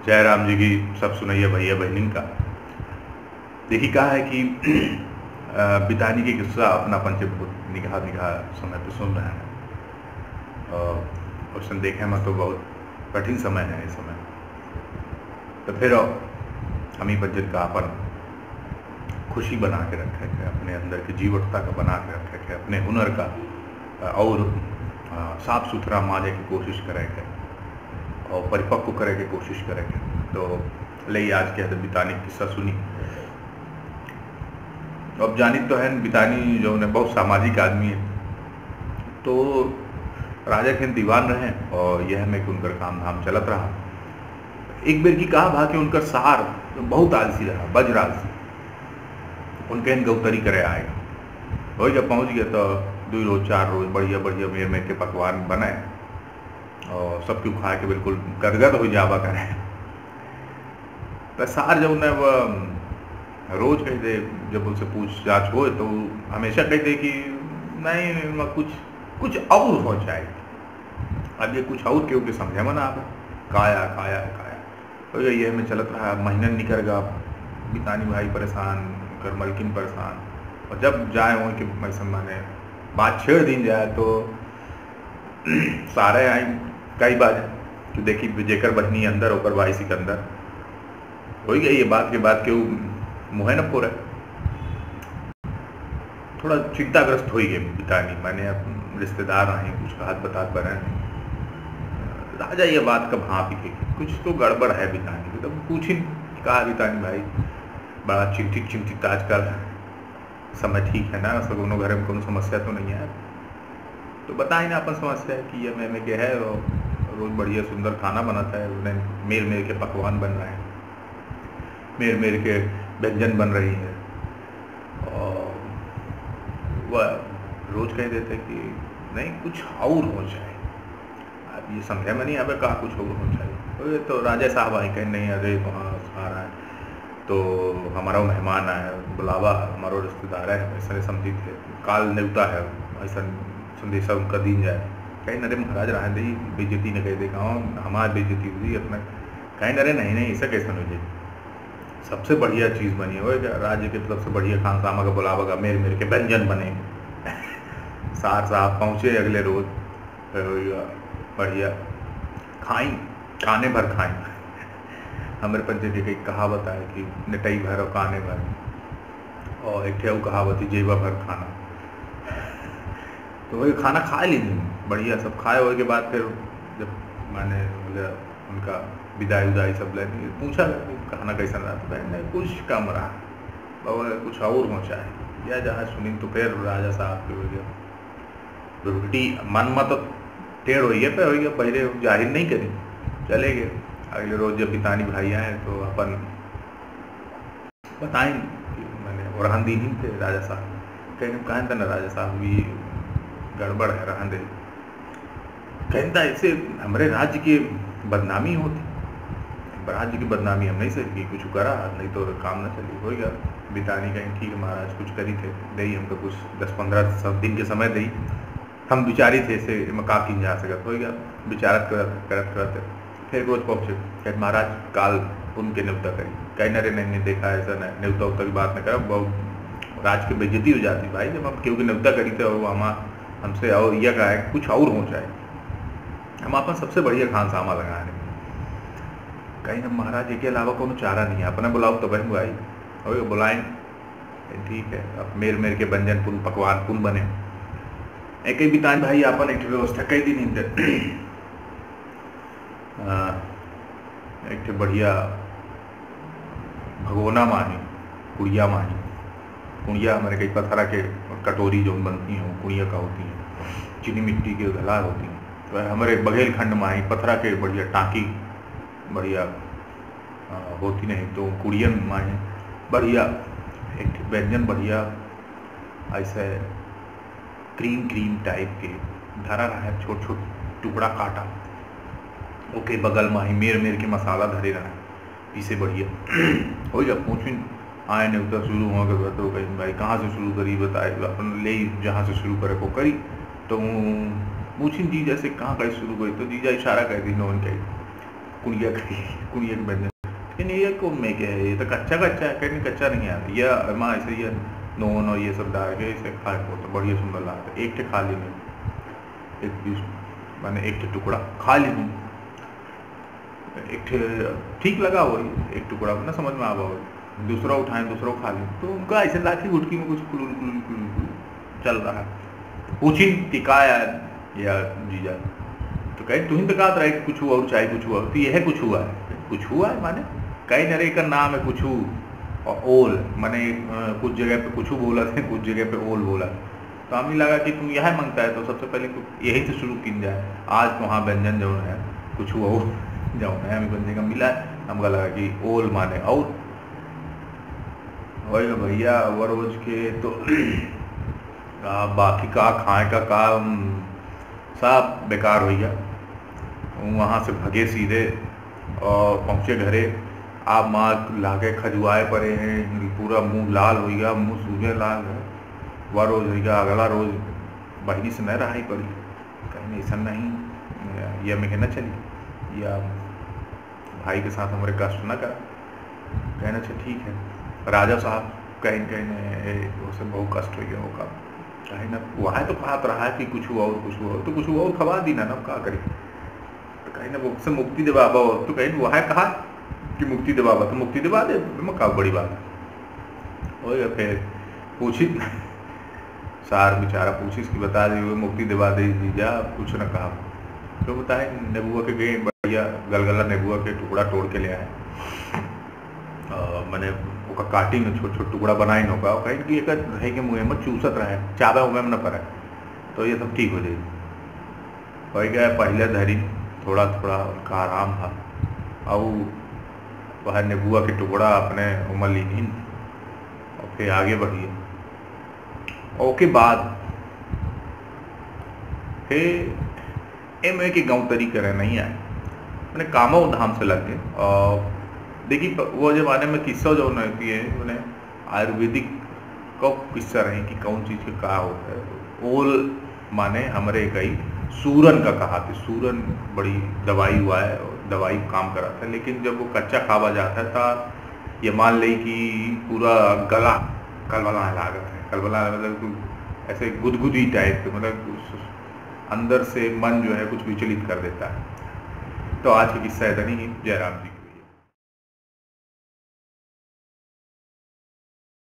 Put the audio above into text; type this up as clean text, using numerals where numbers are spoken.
जय राम जी की सब सुनैया भैया बहनिन का। देखिए कहा है कि बितानी के किस्सा अपनापन से बहुत निगाह निगाह समय पे सुन रहे हैं और उस देखे में तो बहुत कठिन समय है इस समय। तो फिर हम ही बजट का अपन खुशी बना के रखे थे, अपने अंदर की जीवटता का बना के रखे थे, अपने हुनर का और साफ सुथरा माने की कोशिश करेंगे और परिपक्व करे की कोशिश करेंगे। तो ले आज के बितानी किस्सा सुनी। अब जानी तो है बितानी जो है बहुत सामाजिक आदमी है, तो राजा के दीवान रहे और यह में कि उनका काम धाम चलत रहा। एक बेर की कहा भा कि उनका सार बहुत आलसी रहा, बज आलसी, उनके गौतरी करे आएगा। वही जब पहुंच गया तो 2 रोज 4 रोज बढ़िया बढ़िया मेर मेर के पकवान बनाए और सब क्यों खा के बिल्कुल गदगद हो जावा करे। तो सार जब उन्हें वह रोज कहते, जब उनसे पूछ जाँच हो तो हमेशा कहते कि नहीं कुछ और हो जाए। अब ये कुछ और क्योंकि समझे मना आप काया काया काया तो ये में चलत रहा। महीना निकल गया, बितानी भाई परेशान, कर मलकिन परेशान। और जब जाए वहाँ के मैं माने बात छेड़ दिन जाए तो सारे आई कई बार तो देखी जेकर बहनी अंदर होकर भाई सिकंदर हो गई। ये बात के बाद के मुँह न फोरे, थोड़ा चिंताग्रस्त हो गए बितानी। मैंने अब रिश्तेदार आए, कुछ बात बता बना नहीं। राजा ये बात कब हाँ पी कुछ तो गड़बड़ है बितानी। तो पूछी कहा बितानी भाई बड़ा चिंतित आजकल समय ठीक है ना, दोनों घर में कोई समस्या तो नहीं है? तो बताए ना अपन समस्या है कि ये मैं के है और रोज़ बढ़िया सुंदर खाना बनाता है, उन्हें मेर मेर के पकवान बन रहे हैं, मेर मेर के व्यंजन बन रही है। और वह रोज़ कह देते कि नहीं कुछ और हो जाए। अब ये समझे में नहीं आवे कहा कुछ और हो जाए। तो राजा साहब आए कहीं नहीं अरे वहाँ आ रहा है तो हमारा मेहमान आया, बुलावा हमारा रिश्तेदार है, ऐसा समझी थे काल न्योता है, ऐसा संदेशा उनका दिन जाए। कहीं नरे महाराज रहा दी बेइज्जती न कह दे हमारी बेइज्जती हुई अपने। कहीं नरे नहीं ऐसा कैसा हो जाए, सबसे बढ़िया चीज़ बनी हो राज्य की तरफ से बढ़िया खान सामा का बुलावा का मेर मेर के व्यंजन बने। सार साहब पहुँचे अगले रोज बढ़िया खाई, खाने भर खाई। हमारे पंचायत की कहावत है कि नटई भर और काने भर, और एक कहावत है जेबा भर खाना। तो वही खाना खा ली बढ़िया सब खाए। हो के बाद फिर जब मैंने उनका विदाई उदाई सब लेने पूछा खाना कैसा रहा, तो मैंने कुछ कम रहा बाबा कुछ और हो चाहे या जहाँ सुनी। तो फिर राजा साहब के हो गया रोटी मन मत टेढ़ हो गया, फिर हो गया पहले जाहिर नहीं करी, चले गए। अगले रोज जब बितानी भाई आए तो अपन बताएं कि मैंने और दिन ही थे राजा साहब कहें था ना राजा साहब भी गड़बड़ है रहन दे। कहता ऐसे हमारे राज्य की बदनामी होती, राज्य की बदनामी हम नहीं सही कुछ करा नहीं तो काम न चली। हो गया बितानी कहीं ठीक महाराज कुछ करी थे दही हमको कुछ 10-15 दिन के समय दही, हम विचारी थे ऐसे काफ़ी जा सकत। हो गया विचारत करते फिर रोज पहुँचे कह महाराज काल उनके न्योता करी। कहीं नरे नहीं देखा ऐसा नहीं न्योता उता की बात न करा, बहुत राज की बेइज्जती हो जाती भाई जब हम क्योंकि न्योता करी थे वो हम हमसे और यह कहा है कुछ और हो जाए। हम अपन सबसे बढ़िया खान सामा लगा रहे कहीं ना महाराज के अलावा कोनो चारा नहीं है, अपना बुलाओ तो बहन बुआई हो बुलाएं ठीक है। अब मेर मेर के व्यंजन पुन पकवान पुन बने। एक ही बितान भाई अपन एक व्यवस्था कई दिन एक बढ़िया भगोना माही कुड़िया माही, कुड़िया हमारे कई पत्थरा के कटोरी जो बनती हैं वो कुड़िया का होती हैं, चीनी मिट्टी के गला होती हैं। तो हमारे बघेल खंड माही पत्थरा के बढ़िया टाँकी बढ़िया होती नहीं तो कुड़ियन माही बढ़िया एक व्यंजन बढ़िया ऐसे क्रीम टाइप के धरा रहा है, छोट छोट टुकड़ा काटा ओके बगल में मेर मेर के मसाला धरे रहा पीसे बढ़िया। हो जब पूछी आए ने उधर शुरू हो गया तो कहीं भाई कहाँ से शुरू करी बताए अपन ले जहाँ से शुरू करे को करी। तो पूछी जीजा से कहाँ कहीं शुरू करी तो जीजा इशारा कर दी नौन कही कुड़िया कुड़िया के व्यंजन, लेकिन ये को में क्या है, ये तो कच्चा कच्चा है, कहीं कच्चा नहीं है ये माँ ऐसे ये नोन और ये सब डाल के इसे खाए को तो बढ़िया सुंदर लगता है। एक ठे खा ली नहीं, एक पीस मैंने एक ठे टुकड़ा खा ली नहीं, एक ठे ठीक लगा वही एक टुकड़ा ना समझ में आवा वही, दूसरा उठाएं दूसरा खा लें, तो उनका ऐसे लाठी गुटकी में कुछ चल रहा है। पूछी कि का या जीजा, तो कहीं तुम तो कहा रहे कुछ हुआ और चाहे कुछ हुआ, तो यह कुछ हुआ है, कुछ हुआ है माने कहीं नरे का नाम है कुछ और ओल माने कुछ जगह पे कुछ बोला थे, कुछ जगह पे ओल बोला, तो हमें लगा कि तुम यह मांगता है तो सबसे पहले यही से शुरू की जाए। आज तो वहाँ व्यंजन जो है कुछ हुआ वो जो है हमें बंदे का मिला है, हमको लगा कि ओल माने और वही भैया वो रोज के तो बाकी का खाए का सब बेकार हो गया। वहाँ से भगे सीधे और पहुँचे घरे, आप माँ लाके खजुआए पड़े हैं, पूरा मुंह लाल हो गया, मुंह सूझे लाल है। वह रोज हो गया, अगला रोज बहनी से न रहा ही पड़ी, कहीं ऐसा नहीं या मैं कहना चली या भाई के साथ हमारे कष्ट न करा, कहना अच्छा ठीक है। राजा साहब कहीं कहीं उसे बहुत कष्ट हो गया होगा, कहीं ना वहाँ तो बात रहा है कि कुछ हुआ और कुछ हुआ तो कुछ हुआ और खबा दी ना क्या करी, तो कहीं ना वो से मुक्ति दे बाबा, तो कहीं वहाँ कहा कि मुक्ति दे बाबा, तो मुक्ति दिवा दे, क्या बड़ी बात है। और फिर पूछी सार बेचारा पूछी इसकी बता दी मुक्ति दिवा दे जीजा, कुछ न कहा, तो बताए नेबुआ के गए बढ़िया गलगला नेबुआ के टुकड़ा तोड़ के ले आए, मैंने ओका काटी में छोट छोट टुकड़ा बनाई न होगा, कहीं कि एक रहे के मुँह में चूसत रहे चाबा उमे में न पड़े, तो ये सब ठीक हो जाएगी। हो गया पहले धरी थोड़ा थोड़ा उनका आराम था, और वह नेबुआ के टुकड़ा अपने उमर लीन और फिर आगे बढ़िए। ओके बाद फिर एम के गाँव तरीके रहे नहीं आए, मैंने कामो धाम से लग गए। और देखिए वो जमाने में किस्सा जो होती है उन्हें आयुर्वेदिक का किस्सा रहे कि कौन चीज़ का कहा होता है। ओल माने हमारे कई सूरन का कहा था, सूरन बड़ी दवाई हुआ है और दवाई काम करा था, लेकिन जब वो कच्चा खावा जाता था ये मान ली कि पूरा गला कलबला लागत है, कलबला मतलब ऐसे गुदगुदी टाइप के, मतलब अंदर से मन जो है कुछ विचलित कर देता है। तो आज का किस्सा इतना ही। जय राम जी।